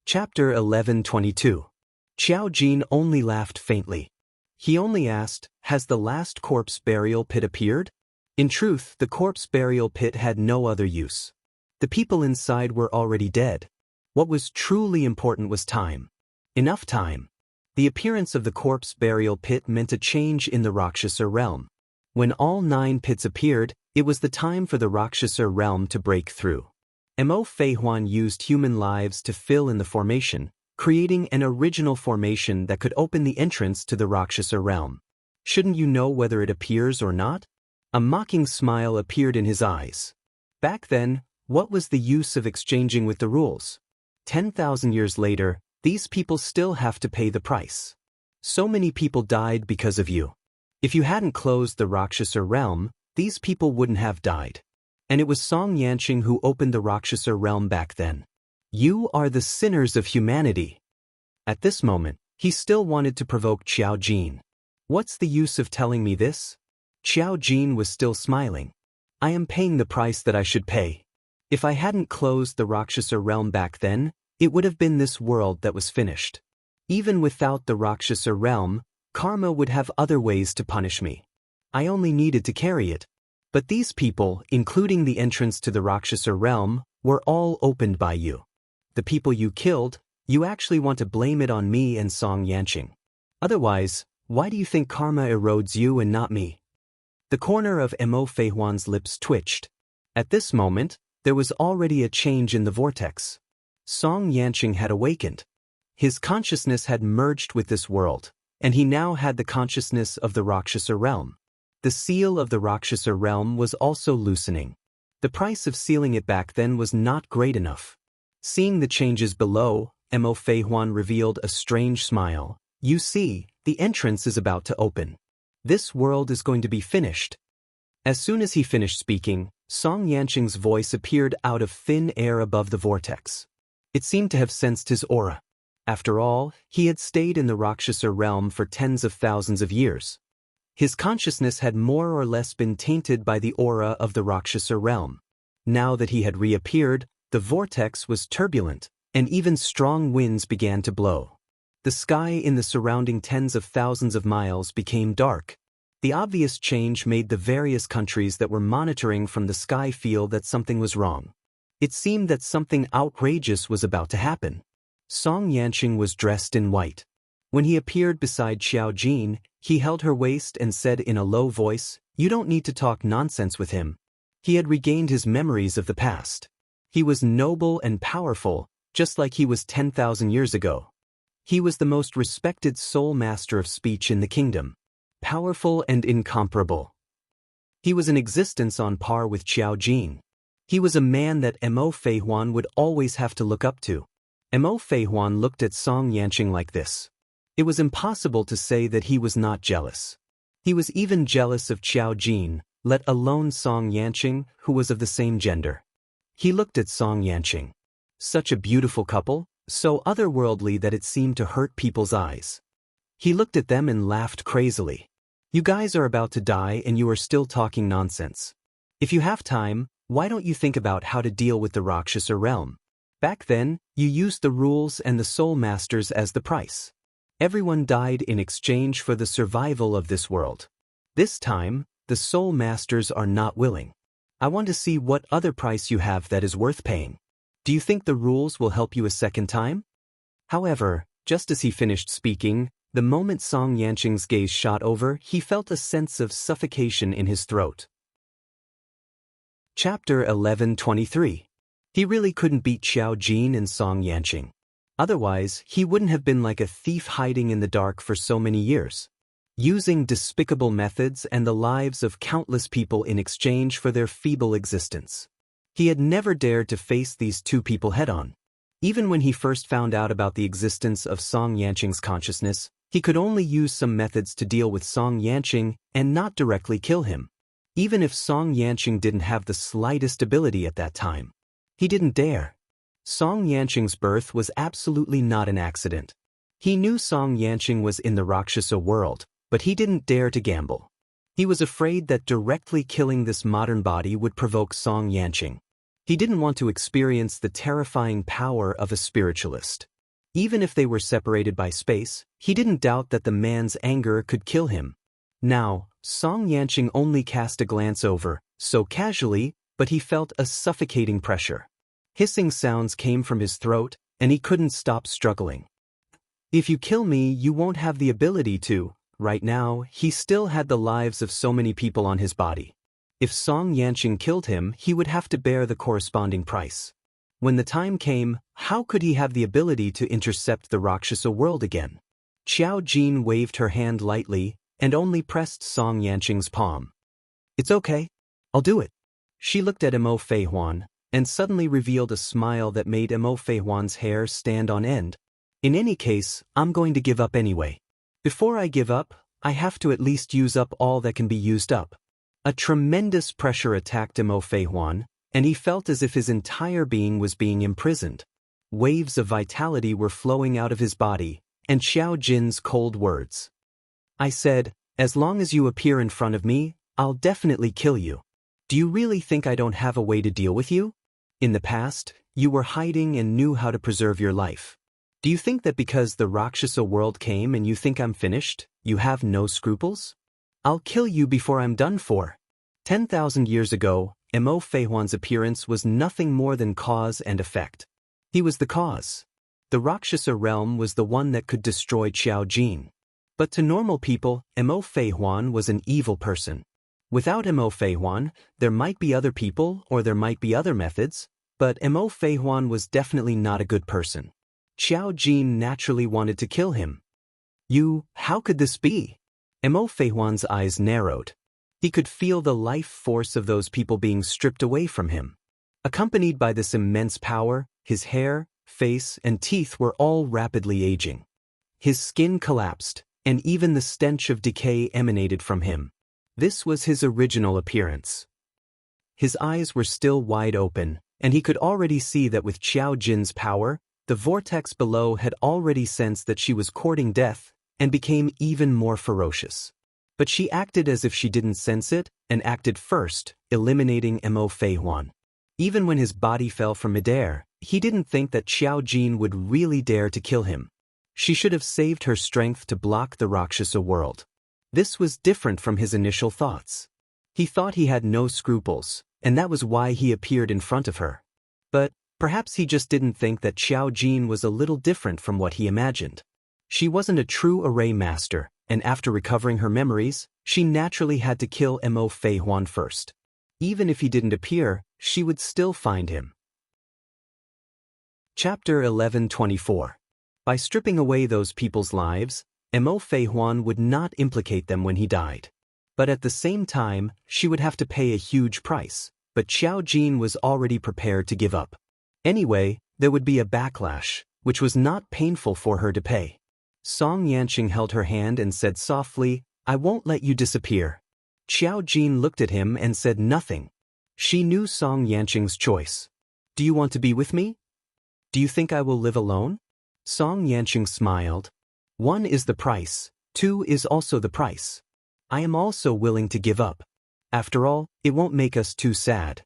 Chapter 11:22. Qiao Jin only laughed faintly. He only asked, "Has the last corpse burial pit appeared?" In truth, the corpse burial pit had no other use. The people inside were already dead. What was truly important was time. Enough time. The appearance of the corpse burial pit meant a change in the Rakshasa realm. When all 9 pits appeared, it was the time for the Rakshasa realm to break through. Mo Feihuan used human lives to fill in the formation, creating an original formation that could open the entrance to the Rakshasa realm. Shouldn't you know whether it appears or not? A mocking smile appeared in his eyes. Back then, what was the use of exchanging with the rules? 10,000 years later, these people still have to pay the price. So many people died because of you. If you hadn't closed the Rakshasa realm, these people wouldn't have died. And it was Song Yanqing who opened the Rakshasa realm back then. You are the sinners of humanity. At this moment, he still wanted to provoke Qiao Jin. What's the use of telling me this? Qiao Jin was still smiling. I am paying the price that I should pay. If I hadn't closed the Rakshasa realm back then, it would have been this world that was finished. Even without the Rakshasa realm, karma would have other ways to punish me. I only needed to carry it. But these people, including the entrance to the Rakshasa realm, were all opened by you. The people you killed, you actually want to blame it on me and Song Yanqing. Otherwise, why do you think karma erodes you and not me? The corner of Mo Feihuan's lips twitched. At this moment, there was already a change in the vortex. Song Yanqing had awakened. His consciousness had merged with this world, and he now had the consciousness of the Rakshasa realm. The seal of the Rakshasa realm was also loosening. The price of sealing it back then was not great enough. Seeing the changes below, Mo Feihuan revealed a strange smile. You see, the entrance is about to open. This world is going to be finished. As soon as he finished speaking, Song Yanqing's voice appeared out of thin air above the vortex. It seemed to have sensed his aura. After all, he had stayed in the Rakshasa realm for tens of thousands of years. His consciousness had more or less been tainted by the aura of the Rakshasa realm. Now that he had reappeared, the vortex was turbulent, and even strong winds began to blow. The sky in the surrounding tens of thousands of miles became dark. The obvious change made the various countries that were monitoring from the sky feel that something was wrong. It seemed that something outrageous was about to happen. Song Yanqing was dressed in white. When he appeared beside Qiao Jin, he held her waist and said in a low voice, "You don't need to talk nonsense with him." He had regained his memories of the past. He was noble and powerful, just like he was 10,000 years ago. He was the most respected soul master of speech in the kingdom. Powerful and incomparable. He was in existence on par with Qiao Jin. He was a man that Mo Feihuan would always have to look up to. Mo Feihuan looked at Song Yanqing like this. It was impossible to say that he was not jealous. He was even jealous of Qiao Jin, let alone Song Yanqing, who was of the same gender. He looked at Song Yanqing. Such a beautiful couple, so otherworldly that it seemed to hurt people's eyes. He looked at them and laughed crazily. You guys are about to die and you are still talking nonsense. If you have time, why don't you think about how to deal with the Rakshasa realm? Back then, you used the rules and the soul masters as the price. Everyone died in exchange for the survival of this world. This time, the soul masters are not willing. I want to see what other price you have that is worth paying. Do you think the rules will help you a second time? However, just as he finished speaking, the moment Song Yanqing's gaze shot over, he felt a sense of suffocation in his throat. Chapter 11:23. He really couldn't beat Qiao Jin and Song Yanqing. Otherwise, he wouldn't have been like a thief hiding in the dark for so many years, using despicable methods and the lives of countless people in exchange for their feeble existence. He had never dared to face these two people head-on. Even when he first found out about the existence of Song Yanqing's consciousness, he could only use some methods to deal with Song Yanqing and not directly kill him. Even if Song Yanqing didn't have the slightest ability at that time, he didn't dare. Song Yanqing's birth was absolutely not an accident. He knew Song Yanqing was in the Rakshasa world, but he didn't dare to gamble. He was afraid that directly killing this modern body would provoke Song Yanqing. He didn't want to experience the terrifying power of a spiritualist. Even if they were separated by space, he didn't doubt that the man's anger could kill him. Now, Song Yanqing only cast a glance over, so casually, but he felt a suffocating pressure. Hissing sounds came from his throat, and he couldn't stop struggling. If you kill me, you won't have the ability to. Right now, he still had the lives of so many people on his body. If Song Yanqing killed him, he would have to bear the corresponding price. When the time came, how could he have the ability to intercept the Rakshasa world again? Qiao Jin waved her hand lightly, and only pressed Song Yanqing's palm. It's okay. I'll do it. She looked at Mo Fei Huan, and suddenly revealed a smile that made Mo Fei Huan's hair stand on end. In any case, I'm going to give up anyway. Before I give up, I have to at least use up all that can be used up. A tremendous pressure attacked Mo Fei Huan, and he felt as if his entire being was being imprisoned. Waves of vitality were flowing out of his body, and Qiao Jin's cold words. I said, as long as you appear in front of me, I'll definitely kill you. Do you really think I don't have a way to deal with you? In the past, you were hiding and knew how to preserve your life. Do you think that because the Rakshasa world came and you think I'm finished, you have no scruples? I'll kill you before I'm done for. 10,000 years ago, Mo Fei Huan's appearance was nothing more than cause and effect. He was the cause. The Rakshasa realm was the one that could destroy Qiao Jin. But to normal people, Mo Fei Huan was an evil person. Without Mo Fei Huan, there might be other people or there might be other methods, but Mo Fei Huan was definitely not a good person. Qiao Jin naturally wanted to kill him. How could this be? Mo Fei Huan's eyes narrowed. He could feel the life force of those people being stripped away from him. Accompanied by this immense power, his hair, face, and teeth were all rapidly aging. His skin collapsed, and even the stench of decay emanated from him. This was his original appearance. His eyes were still wide open, and he could already see that with Qiao Jin's power, the vortex below had already sensed that she was courting death, and became even more ferocious. But she acted as if she didn't sense it, and acted first, eliminating Mo Fei Huan. Even when his body fell from midair, he didn't think that Qiao Jin would really dare to kill him. She should have saved her strength to block the Rakshasa world. This was different from his initial thoughts. He thought he had no scruples, and that was why he appeared in front of her. But perhaps he just didn't think that Qiao Jin was a little different from what he imagined. She wasn't a true array master, and after recovering her memories, she naturally had to kill Mo Fei Huan first. Even if he didn't appear, she would still find him. Chapter 11:24. By stripping away those people's lives, Mo Fei Huan would not implicate them when he died. But at the same time, she would have to pay a huge price, but Qiao Jin was already prepared to give up. Anyway, there would be a backlash, which was not painful for her to pay. Song Yanqing held her hand and said softly, I won't let you disappear. Qiao Jin looked at him and said nothing. She knew Song Yanqing's choice. Do you want to be with me? Do you think I will live alone? Song Yanqing smiled. 1 is the price, 2 is also the price. I am also willing to give up. After all, it won't make us too sad.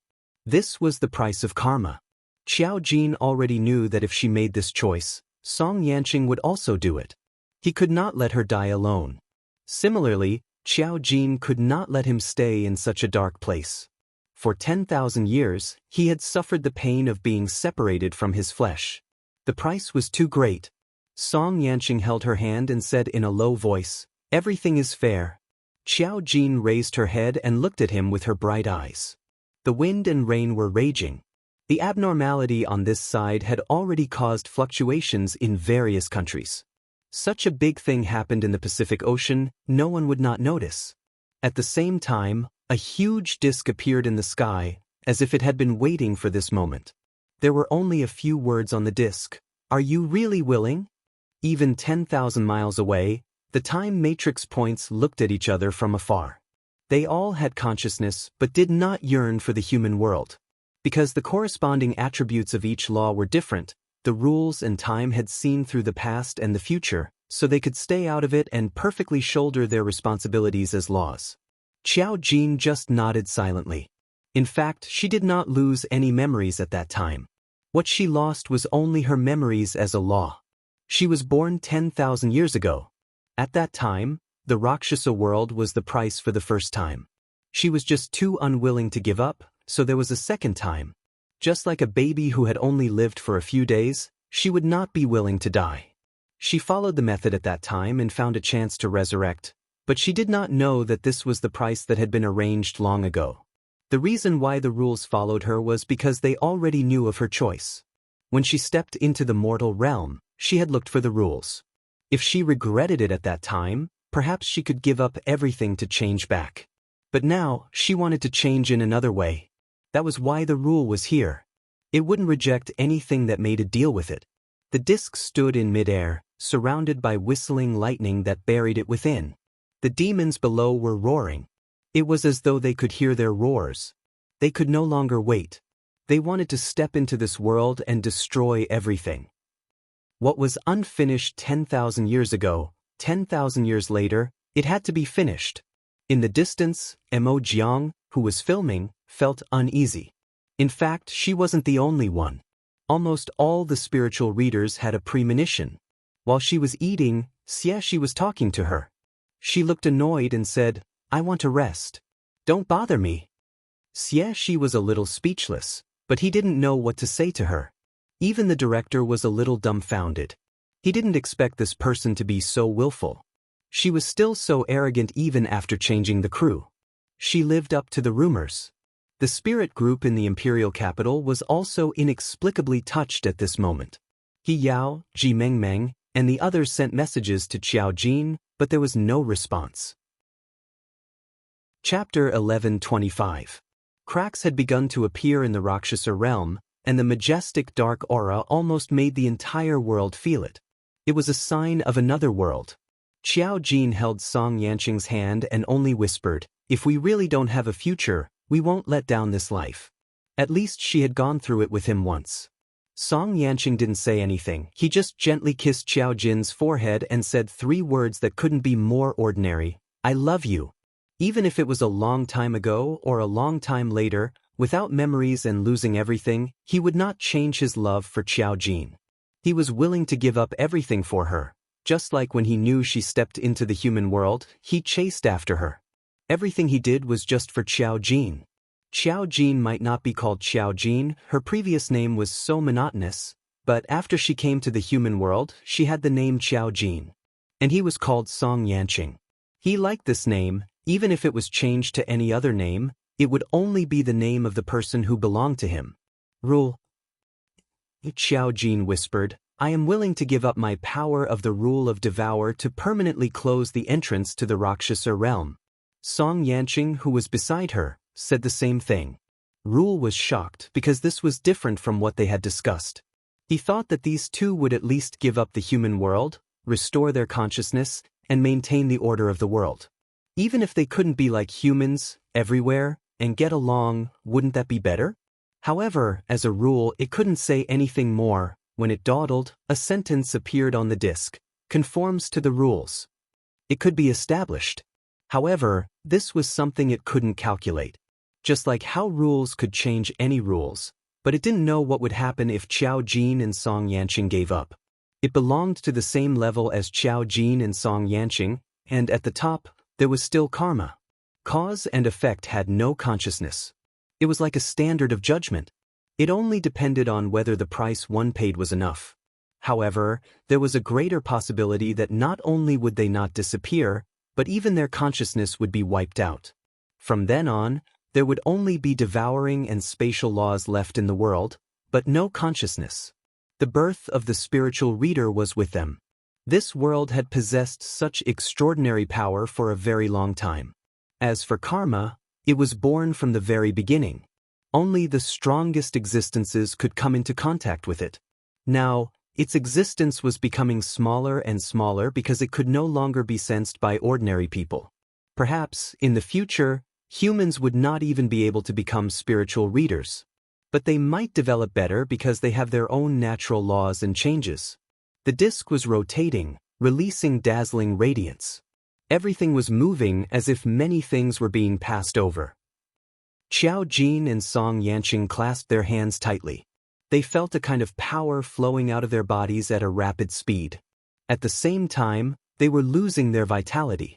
This was the price of karma. Qiao Jin already knew that if she made this choice, Song Yanqing would also do it. He could not let her die alone. Similarly, Qiao Jin could not let him stay in such a dark place. For 10,000 years, he had suffered the pain of being separated from his flesh. The price was too great. Song Yanqing held her hand and said in a low voice, Everything is fair. Qiao Jin raised her head and looked at him with her bright eyes. The wind and rain were raging. The abnormality on this side had already caused fluctuations in various countries. Such a big thing happened in the Pacific Ocean, no one would not notice. At the same time, a huge disk appeared in the sky, as if it had been waiting for this moment. There were only a few words on the disk. Are you really willing? Even 10,000 miles away, the time matrix points looked at each other from afar. They all had consciousness but did not yearn for the human world. Because the corresponding attributes of each law were different, the rules and time had seen through the past and the future, so they could stay out of it and perfectly shoulder their responsibilities as laws. Qiao Jin just nodded silently. In fact, she did not lose any memories at that time. What she lost was only her memories as a law. She was born 10,000 years ago. At that time, the Rakshasa world was the price for the first time. She was just too unwilling to give up, so there was a second time. Just like a baby who had only lived for a few days, she would not be willing to die. She followed the method at that time and found a chance to resurrect, but she did not know that this was the price that had been arranged long ago. The reason why the rules followed her was because they already knew of her choice. When she stepped into the mortal realm, she had looked for the rules. If she regretted it at that time, perhaps she could give up everything to change back. But now, she wanted to change in another way. That was why the rule was here. It wouldn't reject anything that made a deal with it. The disc stood in midair, surrounded by whistling lightning that buried it within. The demons below were roaring. It was as though they could hear their roars. They could no longer wait. They wanted to step into this world and destroy everything. What was unfinished 10,000 years ago, 10,000 years later, it had to be finished. In the distance, Mo Jiang, who was filming, felt uneasy. In fact, she wasn't the only one. Almost all the spiritual readers had a premonition. While she was eating, Xie was talking to her. She looked annoyed and said, "I want to rest. Don't bother me." Xie was a little speechless, but he didn't know what to say to her. Even the director was a little dumbfounded. He didn't expect this person to be so willful. She was still so arrogant even after changing the crew. She lived up to the rumors. The spirit group in the imperial capital was also inexplicably touched at this moment. He Yao, Ji Mengmeng, and the others sent messages to Qiao Jin, but there was no response. Chapter 11:25. Cracks had begun to appear in the Rakshasa realm, and the majestic dark aura almost made the entire world feel it. It was a sign of another world. Qiao Jin held Song Yanqing's hand and only whispered, "If we really don't have a future, we won't let down this life." At least she had gone through it with him once. Song Yanqing didn't say anything. He just gently kissed Qiao Jin's forehead and said 3 words that couldn't be more ordinary: "I love you." Even if it was a long time ago or a long time later, without memories and losing everything, he would not change his love for Qiao Jin. He was willing to give up everything for her. Just like when he knew she stepped into the human world, he chased after her. Everything he did was just for Qiao Jin. Qiao Jin might not be called Qiao Jin, her previous name was so monotonous, but after she came to the human world, she had the name Qiao Jin. And he was called Song Yanqing. He liked this name. Even if it was changed to any other name, it would only be the name of the person who belonged to him. Rule. Qiao Jin whispered, "I am willing to give up my power of the rule of devour to permanently close the entrance to the Rakshasa realm." Song Yanqing, who was beside her, said the same thing. Rule was shocked because this was different from what they had discussed. He thought that these two would at least give up the human world, restore their consciousness, and maintain the order of the world. Even if they couldn't be like humans, everywhere, and get along, wouldn't that be better? However, as a rule, it couldn't say anything more. When it dawdled, a sentence appeared on the disk: "Conforms to the rules." It could be established. However, this was something it couldn't calculate. Just like how rules could change any rules, but it didn't know what would happen if Qiao Jin and Song Yanqing gave up. It belonged to the same level as Qiao Jin and Song Yanqing, and at the top, there was still karma. Cause and effect had no consciousness. It was like a standard of judgment. It only depended on whether the price one paid was enough. However, there was a greater possibility that not only would they not disappear, but even their consciousness would be wiped out. From then on, there would only be devouring and spatial laws left in the world, but no consciousness. The birth of the spiritual reader was with them. This world had possessed such extraordinary power for a very long time. As for karma, it was born from the very beginning. Only the strongest existences could come into contact with it. Now, its existence was becoming smaller and smaller because it could no longer be sensed by ordinary people. Perhaps, in the future, humans would not even be able to become spiritual readers. But they might develop better because they have their own natural laws and changes. The disk was rotating, releasing dazzling radiance. Everything was moving as if many things were being passed over. Qiao Jin and Song Yanqing clasped their hands tightly. They felt a kind of power flowing out of their bodies at a rapid speed. At the same time, they were losing their vitality.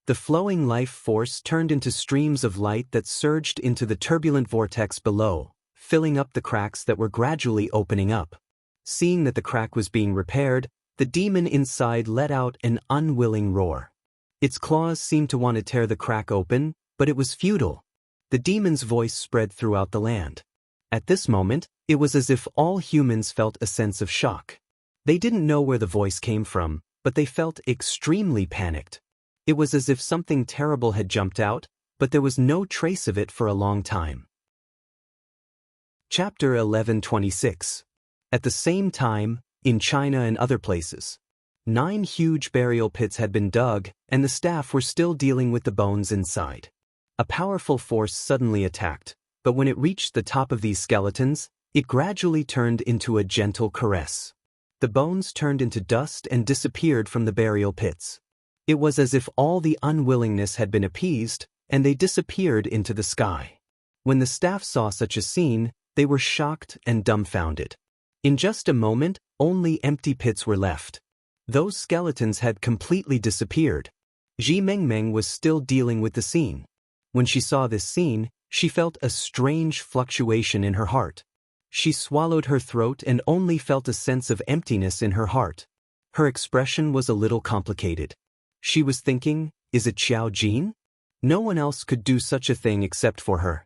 The flowing life force turned into streams of light that surged into the turbulent vortex below, filling up the cracks that were gradually opening up. Seeing that the crack was being repaired, the demon inside let out an unwilling roar. Its claws seemed to want to tear the crack open, but it was futile. The demon's voice spread throughout the land. At this moment, it was as if all humans felt a sense of shock. They didn't know where the voice came from, but they felt extremely panicked. It was as if something terrible had jumped out, but there was no trace of it for a long time. Chapter 11:26. At the same time, in China and other places, 9 huge burial pits had been dug, and the staff were still dealing with the bones inside. A powerful force suddenly attacked, but when it reached the top of these skeletons, it gradually turned into a gentle caress. The bones turned into dust and disappeared from the burial pits. It was as if all the unwillingness had been appeased, and they disappeared into the sky. When the staff saw such a scene, they were shocked and dumbfounded. In just a moment, only empty pits were left. Those skeletons had completely disappeared. Ji Mengmeng was still dealing with the scene. When she saw this scene, she felt a strange fluctuation in her heart. She swallowed her throat and only felt a sense of emptiness in her heart. Her expression was a little complicated. She was thinking, is it Xiao Jin? No one else could do such a thing except for her.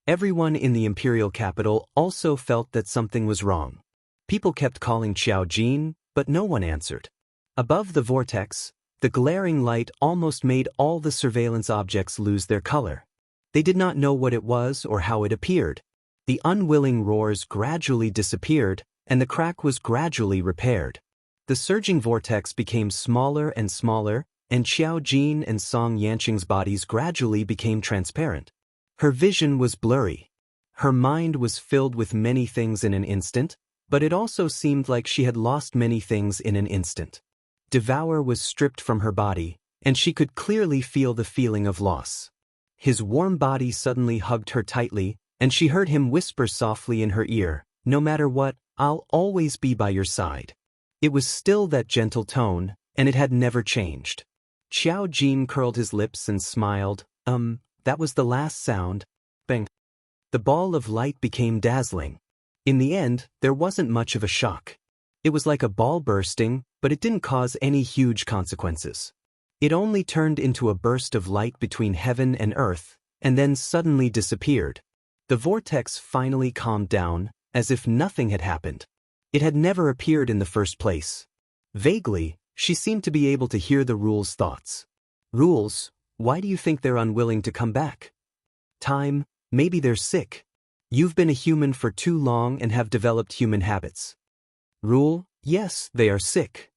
Everyone in the imperial capital also felt that something was wrong. People kept calling Xiao Jin, but no one answered. Above the vortex, the glaring light almost made all the surveillance objects lose their color. They did not know what it was or how it appeared. The unwilling roars gradually disappeared, and the crack was gradually repaired. The surging vortex became smaller and smaller, and Xiao Jin and Song Yanqing's bodies gradually became transparent. Her vision was blurry. Her mind was filled with many things in an instant, but it also seemed like she had lost many things in an instant. Devour was stripped from her body, and she could clearly feel the feeling of loss. His warm body suddenly hugged her tightly, and she heard him whisper softly in her ear, "No matter what, I'll always be by your side." It was still that gentle tone, and it had never changed. Xiao Jin curled his lips and smiled. That was the last sound." Bang. The ball of light became dazzling. In the end, there wasn't much of a shock. It was like a ball bursting, but it didn't cause any huge consequences. It only turned into a burst of light between heaven and earth, and then suddenly disappeared. The vortex finally calmed down, as if nothing had happened. It had never appeared in the first place. Vaguely, she seemed to be able to hear the rule's thoughts. "Rules, why do you think they're unwilling to come back?" "Time, maybe they're sick. You've been a human for too long and have developed human habits." "Rule, yes, they are sick."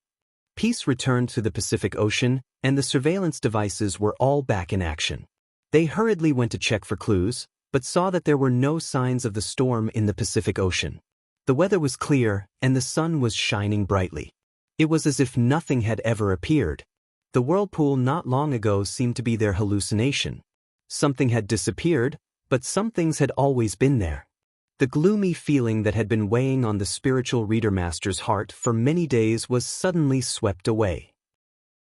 Peace returned to the Pacific Ocean, and the surveillance devices were all back in action. They hurriedly went to check for clues, but saw that there were no signs of the storm in the Pacific Ocean. The weather was clear, and the sun was shining brightly. It was as if nothing had ever appeared. The whirlpool not long ago seemed to be their hallucination. Something had disappeared, but some things had always been there. The gloomy feeling that had been weighing on the spiritual reader master's heart for many days was suddenly swept away.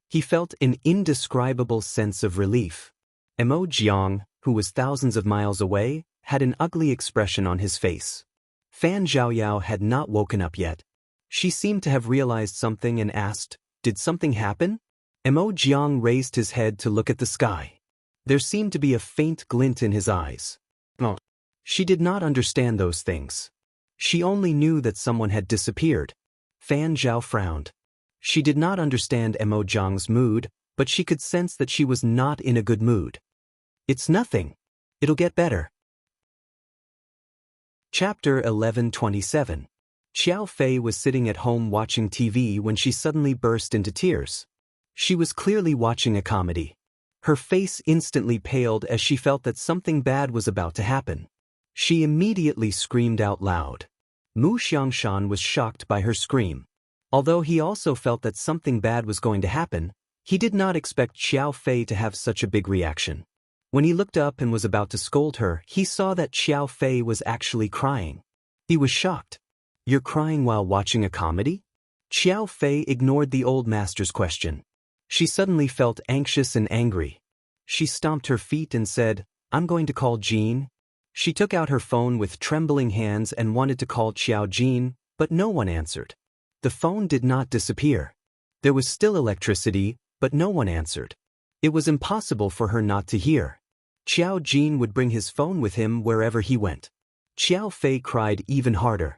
He felt an indescribable sense of relief. Mo Jiang, who was thousands of miles away, had an ugly expression on his face. Fan Zhaoyao had not woken up yet. She seemed to have realized something and asked, "Did something happen?" Mo Jiang raised his head to look at the sky. There seemed to be a faint glint in his eyes. Oh. She did not understand those things. She only knew that someone had disappeared. Fan Zhao frowned. She did not understand Mo Jiang's mood, but she could sense that she was not in a good mood. "It's nothing. It'll get better." Chapter 11:27. Xiao Fei was sitting at home watching TV when she suddenly burst into tears. She was clearly watching a comedy. Her face instantly paled as she felt that something bad was about to happen. She immediately screamed out loud. Mu Xiangshan was shocked by her scream. Although he also felt that something bad was going to happen, he did not expect Xiao Fei to have such a big reaction. When he looked up and was about to scold her, he saw that Xiao Fei was actually crying. He was shocked. You're crying while watching a comedy? Xiao Fei ignored the old master's question. She suddenly felt anxious and angry. She stomped her feet and said, I'm going to call Jean. She took out her phone with trembling hands and wanted to call Xiao Jean, but no one answered. The phone did not disappear. There was still electricity, but no one answered. It was impossible for her not to hear. Xiao Jean would bring his phone with him wherever he went. Xiao Fei cried even harder.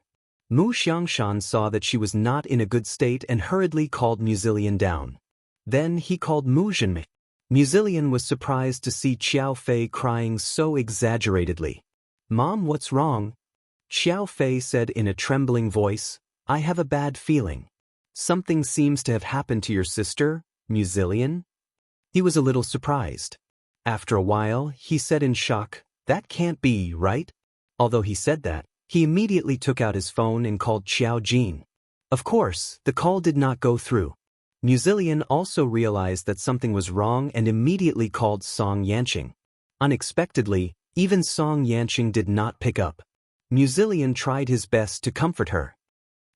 Mu Xiangshan saw that she was not in a good state and hurriedly called Muzilian down. Then he called Mu Zhenmei. Muzilian was surprised to see Xiao Fei crying so exaggeratedly. Mom, what's wrong? Xiao Fei said in a trembling voice, I have a bad feeling. Something seems to have happened to your sister, Muzilian? He was a little surprised. After a while, he said in shock, that can't be, right? Although he said that, he immediately took out his phone and called Xiao Jin. Of course, the call did not go through. Muzilian also realized that something was wrong and immediately called Song Yanqing. Unexpectedly, even Song Yanqing did not pick up. Muzilian tried his best to comfort her.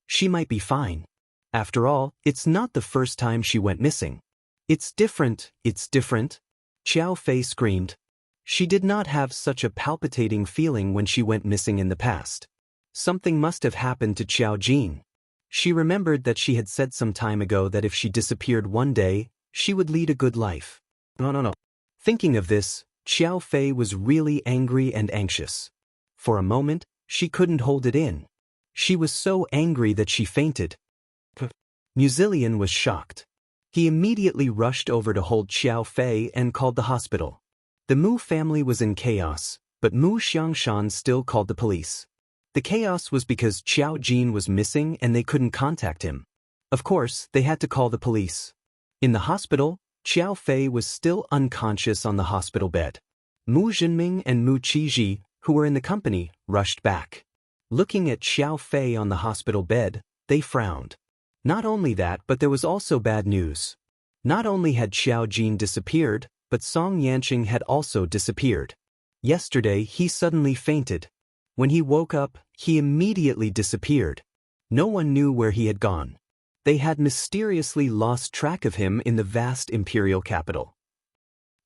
She might be fine. After all, it's not the first time she went missing. It's different, Xiao Fei screamed. She did not have such a palpitating feeling when she went missing in the past. Something must have happened to Xiao Jin. She remembered that she had said some time ago that if she disappeared one day, she would lead a good life. No. Thinking of this, Xiao Fei was really angry and anxious. For a moment, she couldn't hold it in. She was so angry that she fainted. Muzilian was shocked. He immediately rushed over to hold Xiao Fei and called the hospital. The Mu family was in chaos, but Mu Xiangshan still called the police. The chaos was because Xiao Jin was missing and they couldn't contact him. Of course, they had to call the police. In the hospital, Xiao Fei was still unconscious on the hospital bed. Mu Zhenming and Mu Qizhi, who were in the company, rushed back. Looking at Xiao Fei on the hospital bed, they frowned. Not only that, but there was also bad news. Not only had Xiao Jin disappeared, but Song Yanqing had also disappeared. Yesterday, he suddenly fainted. When he woke up, he immediately disappeared. No one knew where he had gone. They had mysteriously lost track of him in the vast imperial capital.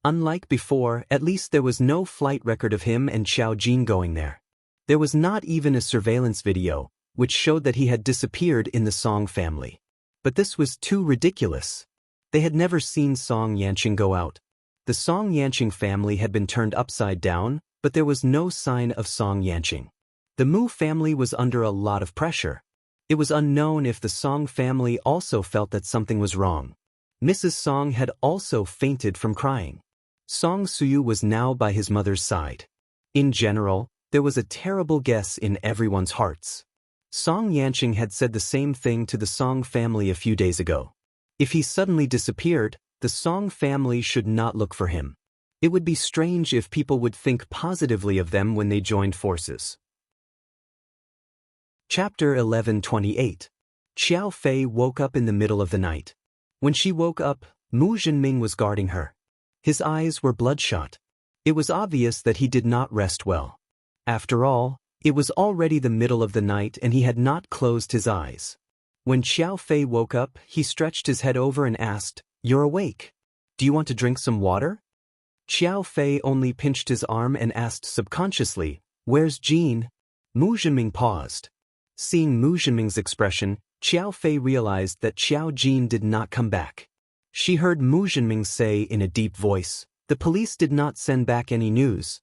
Unlike before, at least there was no flight record of him and Xiao Jin going there. There was not even a surveillance video, which showed that he had disappeared in the Song family. But this was too ridiculous. They had never seen Song Yanqing go out. The Song Yanqing family had been turned upside down, but there was no sign of Song Yanqing. The Mu family was under a lot of pressure. It was unknown if the Song family also felt that something was wrong. Mrs. Song had also fainted from crying. Song Suyu was now by his mother's side. In general, there was a terrible guess in everyone's hearts. Song Yanqing had said the same thing to the Song family a few days ago. If he suddenly disappeared, the Song family should not look for him. It would be strange if people would think positively of them when they joined forces. Chapter 11:28. Xiao Fei woke up in the middle of the night. When she woke up, Mu Zhenming was guarding her. His eyes were bloodshot. It was obvious that he did not rest well. After all, it was already the middle of the night and he had not closed his eyes. When Xiao Fei woke up, he stretched his head over and asked, You're awake. Do you want to drink some water? Xiao Fei only pinched his arm and asked subconsciously, Where's Jean? Mu Zhenming paused. Seeing Mu Zhenming's expression, Xiao Fei realized that Xiao Jin did not come back. She heard Mu Zhenming say in a deep voice, The police did not send back any news.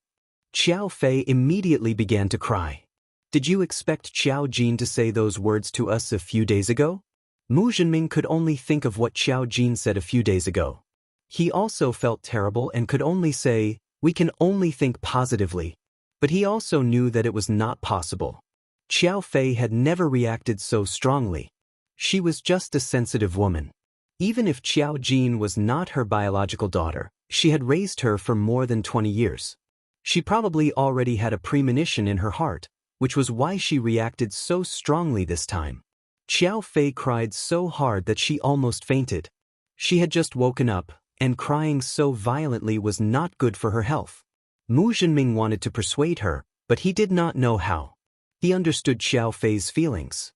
Xiao Fei immediately began to cry. Did you expect Xiao Jin to say those words to us a few days ago? Mu Zhenming could only think of what Xiao Jin said a few days ago. He also felt terrible and could only say, We can only think positively. But he also knew that it was not possible. Xiao Fei had never reacted so strongly. She was just a sensitive woman. Even if Xiao Jin was not her biological daughter, she had raised her for more than 20 years. She probably already had a premonition in her heart, which was why she reacted so strongly this time. Xiao Fei cried so hard that she almost fainted. She had just woken up, and crying so violently was not good for her health. Mu Zhenming wanted to persuade her, but he did not know how. He understood Xiao Fei's feelings.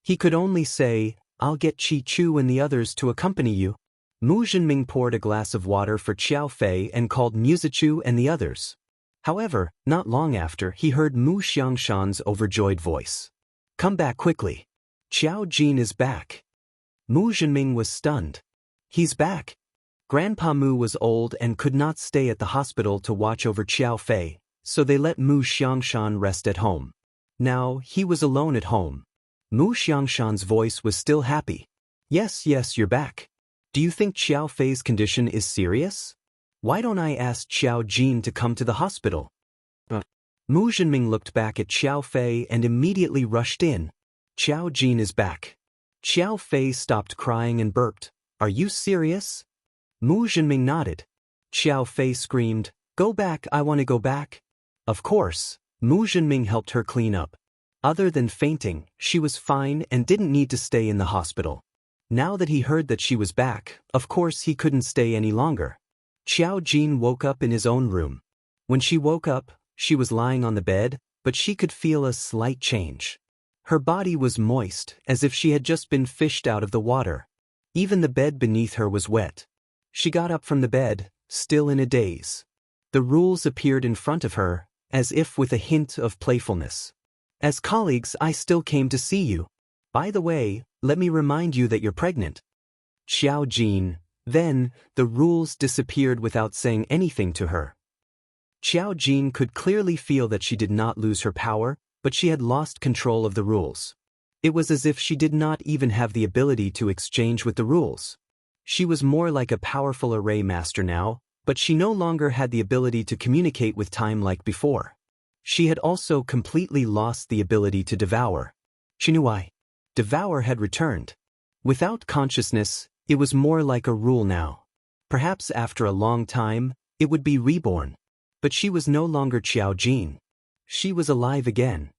He could only say, "I'll get Qi Chu and the others to accompany you." Mu Zhenming poured a glass of water for Xiao Fei and called Musichu and the others. However, not long after, he heard Mu Xiangshan's overjoyed voice. "Come back quickly. Xiao Jin is back." Mu Zhenming was stunned. "He's back?" Grandpa Mu was old and could not stay at the hospital to watch over Xiao Fei, so they let Mu Xiangshan rest at home. Now, he was alone at home. Mu Xiangshan's voice was still happy. "Yes, you're back. Do you think Xiao Fei's condition is serious? Why don't I ask Xiao Jin to come to the hospital?" Mu Zhenming looked back at Xiao Fei and immediately rushed in. "Xiao Jin is back." Xiao Fei stopped crying and burped. "Are you serious?" Mu Zhenming nodded. Xiao Fei screamed, "Go back, I want to go back." Of course, Mu Zhenming helped her clean up. Other than fainting, she was fine and didn't need to stay in the hospital. Now that he heard that she was back, of course he couldn't stay any longer. Xiao Jin woke up in his own room. When she woke up, she was lying on the bed, but she could feel a slight change. Her body was moist, as if she had just been fished out of the water. Even the bed beneath her was wet. She got up from the bed, still in a daze. The rules appeared in front of her, as if with a hint of playfulness. "As colleagues, I still came to see you. By the way, let me remind you that you're pregnant." Xiao Jin. Then, the rules disappeared without saying anything to her. Xiao Jin could clearly feel that she did not lose her power, but she had lost control of the rules. It was as if she did not even have the ability to exchange with the rules. She was more like a powerful array master now, but she no longer had the ability to communicate with time like before. She had also completely lost the ability to devour. She knew why. Devour had returned. Without consciousness, it was more like a rule now. Perhaps after a long time, it would be reborn. But she was no longer Xiao Jin. She was alive again.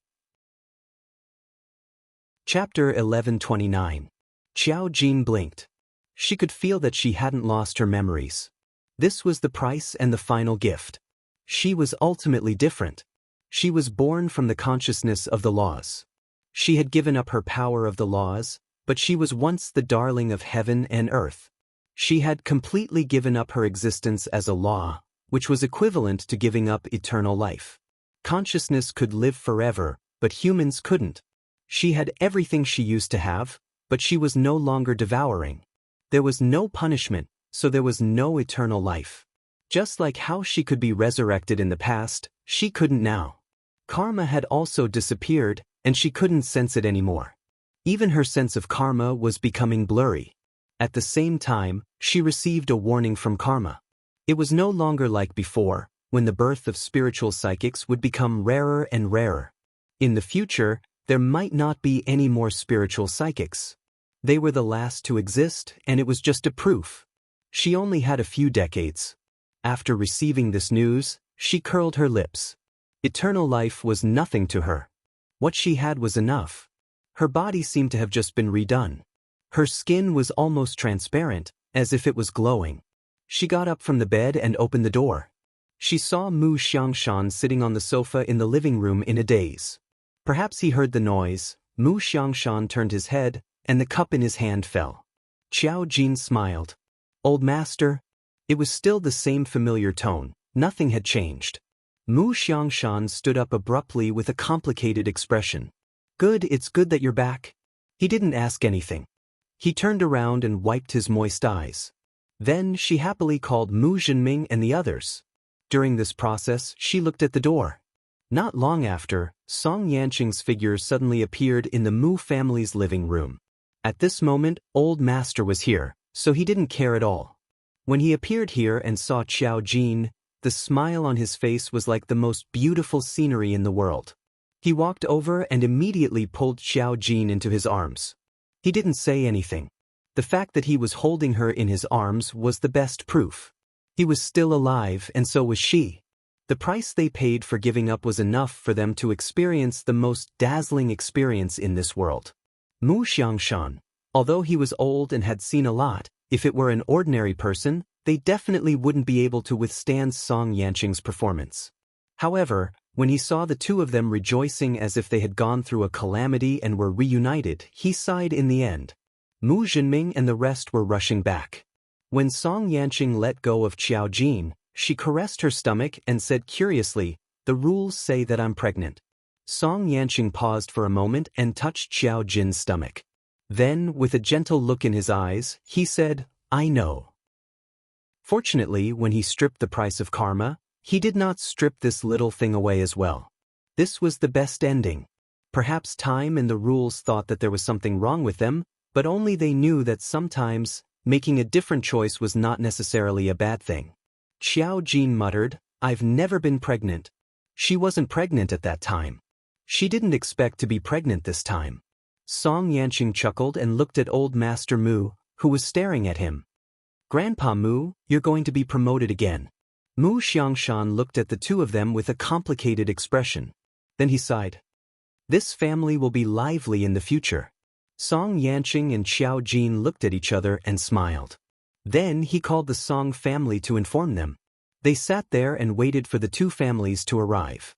Chapter 1129. Xiao Jin blinked. She could feel that she hadn't lost her memories. This was the price and the final gift. She was ultimately different. She was born from the consciousness of the laws. She had given up her power of the laws, but she was once the darling of heaven and earth. She had completely given up her existence as a law, which was equivalent to giving up eternal life. Consciousness could live forever, but humans couldn't. She had everything she used to have, but she was no longer devouring. There was no punishment, so there was no eternal life. Just like how she could be resurrected in the past, she couldn't now. Karma had also disappeared, and she couldn't sense it anymore. Even her sense of karma was becoming blurry. At the same time, she received a warning from karma. It was no longer like before, when the birth of spiritual psychics would become rarer and rarer. In the future, there might not be any more spiritual psychics. They were the last to exist, and it was just a proof. She only had a few decades. After receiving this news, she curled her lips. Eternal life was nothing to her. What she had was enough. Her body seemed to have just been redone. Her skin was almost transparent, as if it was glowing. She got up from the bed and opened the door. She saw Mu Xiangshan sitting on the sofa in the living room in a daze. Perhaps he heard the noise. Mu Xiangshan turned his head, and the cup in his hand fell. Xiao Jin smiled. "Old master?" It was still the same familiar tone. Nothing had changed. Mu Xiangshan stood up abruptly with a complicated expression. "Good, it's good that you're back." He didn't ask anything. He turned around and wiped his moist eyes. Then she happily called Mu Zhenming and the others. During this process, she looked at the door. Not long after, Song Yanqing's figure suddenly appeared in the Mu family's living room. At this moment, Old Master was here, so he didn't care at all. When he appeared here and saw Xiao Jin, the smile on his face was like the most beautiful scenery in the world. He walked over and immediately pulled Xiao Jin into his arms. He didn't say anything. The fact that he was holding her in his arms was the best proof. He was still alive, and so was she. The price they paid for giving up was enough for them to experience the most dazzling experience in this world. Mu Xiangshan, although he was old and had seen a lot, if it were an ordinary person, they definitely wouldn't be able to withstand Song Yanqing's performance. However, When he saw the two of them rejoicing as if they had gone through a calamity and were reunited, he sighed in the end. Mu Jinming and the rest were rushing back. When Song Yanqing let go of Qiao Jin, she caressed her stomach and said curiously, "The rules say that I'm pregnant." Song Yanqing paused for a moment and touched Qiao Jin's stomach. Then, with a gentle look in his eyes, he said, "I know." Fortunately, when he stripped the price of karma, he did not strip this little thing away as well. This was the best ending. Perhaps time and the rules thought that there was something wrong with them, but only they knew that sometimes, making a different choice was not necessarily a bad thing. Qiao Jin muttered, "I've never been pregnant." She wasn't pregnant at that time. She didn't expect to be pregnant this time. Song Yanqing chuckled and looked at old Master Mu, who was staring at him. "Grandpa Mu, you're going to be promoted again." Mu Xiangshan looked at the two of them with a complicated expression. Then he sighed. "This family will be lively in the future." Song Yanqing and Qiao Jin looked at each other and smiled. Then he called the Song family to inform them. They sat there and waited for the two families to arrive.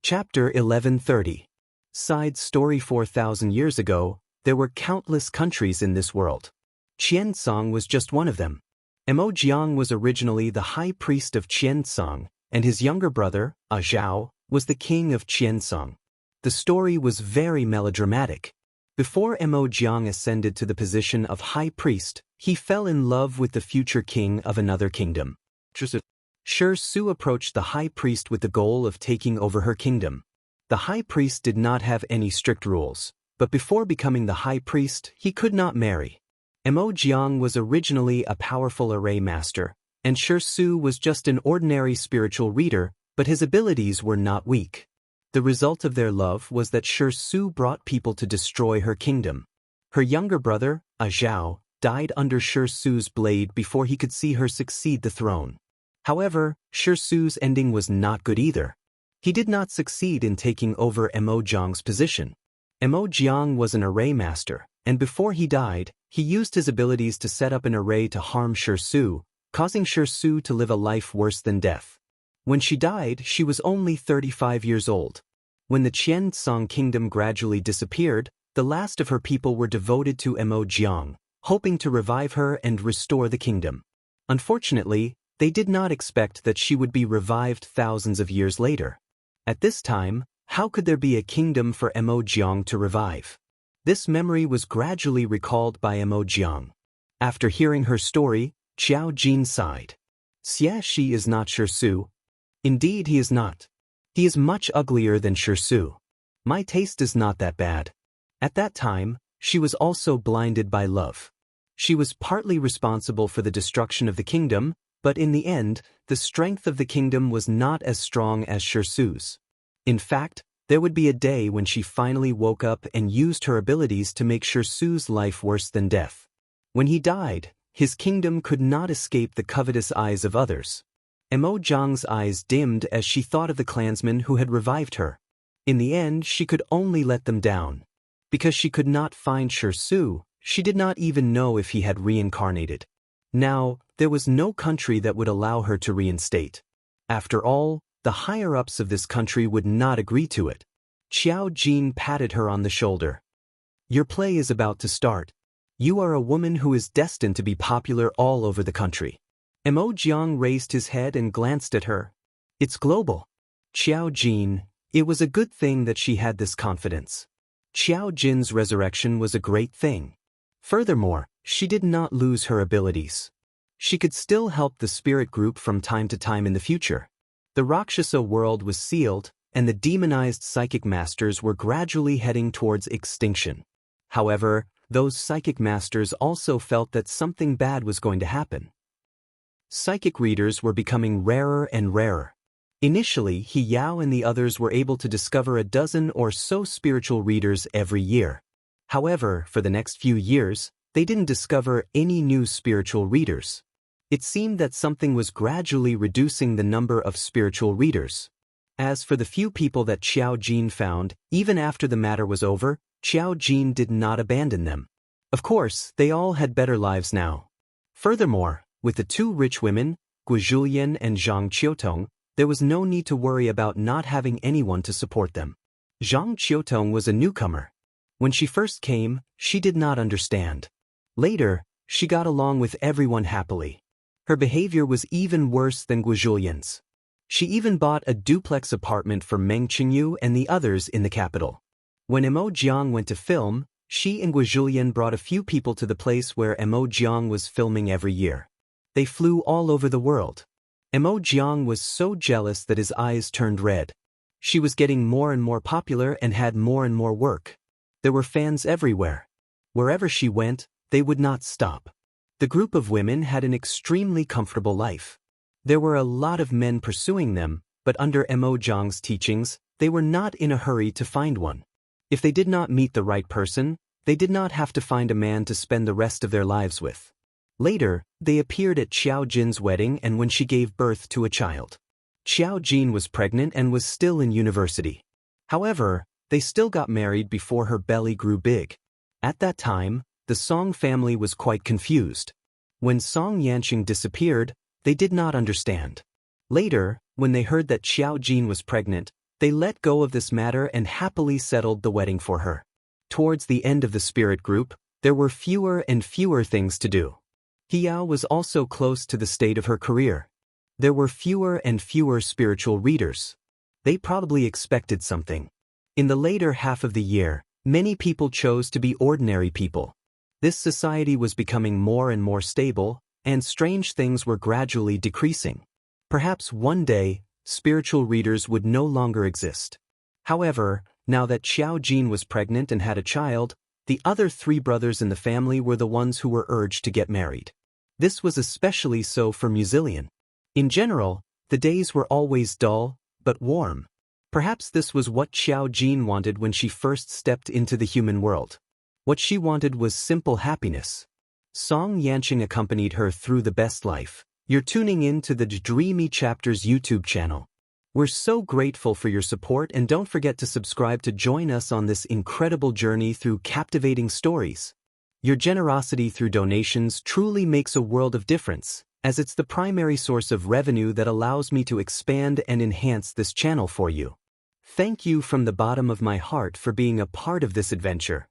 Chapter 1130. Side story. 4,000 years ago, there were countless countries in this world. Qiansong was just one of them. Mo Jiang was originally the high priest of Qiansong, and his younger brother, Zhao, was the king of Qiansong. The story was very melodramatic. Before Mo Jiang ascended to the position of high priest, he fell in love with the future king of another kingdom. Shi Su approached the high priest with the goal of taking over her kingdom. The high priest did not have any strict rules, but before becoming the high priest, he could not marry. Mo Jiang was originally a powerful array master, and Shi Su was just an ordinary spiritual reader, but his abilities were not weak. The result of their love was that Shi Su brought people to destroy her kingdom. Her younger brother, Zhao, died under Shi Su's blade before he could see her succeed the throne. However, Shi Su's ending was not good either. He did not succeed in taking over Mo Jiang's position. Mo Jiang was an array master, and before he died, he used his abilities to set up an array to harm Shi Su, causing Shi Su to live a life worse than death. When she died, she was only 35 years old. When the Qiansong kingdom gradually disappeared, the last of her people were devoted to Mo Jiang, hoping to revive her and restore the kingdom. Unfortunately, they did not expect that she would be revived thousands of years later. At this time, how could there be a kingdom for Mo Jiang to revive? This memory was gradually recalled by Mo Jiang. After hearing her story, Qiao Jin sighed. "Xia Shi is not Shi Su. Indeed he is not. He is much uglier than Shi Su. My taste is not that bad." At that time, she was also blinded by love. She was partly responsible for the destruction of the kingdom, but in the end, the strength of the kingdom was not as strong as Shi Su's. In fact, there would be a day when she finally woke up and used her abilities to make Shi Su's life worse than death. When he died, his kingdom could not escape the covetous eyes of others. Mo Jiang's eyes dimmed as she thought of the clansmen who had revived her. In the end, she could only let them down. Because she could not find Shi Su, she did not even know if he had reincarnated. Now, there was no country that would allow her to reinstate. After all, the higher-ups of this country would not agree to it. Qiao Jin patted her on the shoulder. "Your play is about to start. You are a woman who is destined to be popular all over the country." Mo Jiang raised his head and glanced at her. "It's global." Qiao Jin, it was a good thing that she had this confidence. Qiao Jin's resurrection was a great thing. Furthermore, she did not lose her abilities. She could still help the spirit group from time to time in the future. The Rakshasa world was sealed, and the demonized psychic masters were gradually heading towards extinction. However, those psychic masters also felt that something bad was going to happen. Psychic readers were becoming rarer and rarer. Initially, He Yao and the others were able to discover a dozen or so spiritual readers every year. However, for the next few years, they didn't discover any new spiritual readers. It seemed that something was gradually reducing the number of spiritual readers. As for the few people that Qiao Jin found, even after the matter was over, Qiao Jin did not abandon them. Of course, they all had better lives now. Furthermore, with the two rich women, Guo Julian and Zhang Qiutong, There was no need to worry about not having anyone to support them. Zhang Qiutong was a newcomer. When she first came, she did not understand. Later, she got along with everyone happily. Her behavior was even worse than Guizhulian's. She even bought a duplex apartment for Meng Qingyu and the others in the capital. When Mo Jiang went to film, she and Guizhulian brought a few people to the place where Mo Jiang was filming every year. They flew all over the world. Mo Jiang was so jealous that his eyes turned red. She was getting more and more popular and had more and more work. There were fans everywhere. Wherever she went, they would not stop. The group of women had an extremely comfortable life. There were a lot of men pursuing them, but under Mo Jiang's teachings, they were not in a hurry to find one. If they did not meet the right person, they did not have to find a man to spend the rest of their lives with. Later, they appeared at Xiao Jin's wedding and when she gave birth to a child. Xiao Jin was pregnant and was still in university. However, they still got married before her belly grew big. At that time, the Song family was quite confused. When Song Yanqing disappeared, they did not understand. Later, when they heard that Xiao Jin was pregnant, they let go of this matter and happily settled the wedding for her. Towards the end of the spirit group, there were fewer and fewer things to do. Hiao was also close to the state of her career. There were fewer and fewer spiritual readers. They probably expected something. In the later half of the year, many people chose to be ordinary people. This society was becoming more and more stable, and strange things were gradually decreasing. Perhaps one day, spiritual readers would no longer exist. However, now that Xiao Jin was pregnant and had a child, the other 3 brothers in the family were the ones who were urged to get married. This was especially so for Muzilian. In general, the days were always dull, but warm. Perhaps this was what Xiao Jin wanted when she first stepped into the human world. What she wanted was simple happiness. Song Yanqing accompanied her through the best life. You're tuning in to the Dreamy Chapters YouTube channel. We're so grateful for your support and don't forget to subscribe to join us on this incredible journey through captivating stories. Your generosity through donations truly makes a world of difference, as it's the primary source of revenue that allows me to expand and enhance this channel for you. Thank you from the bottom of my heart for being a part of this adventure.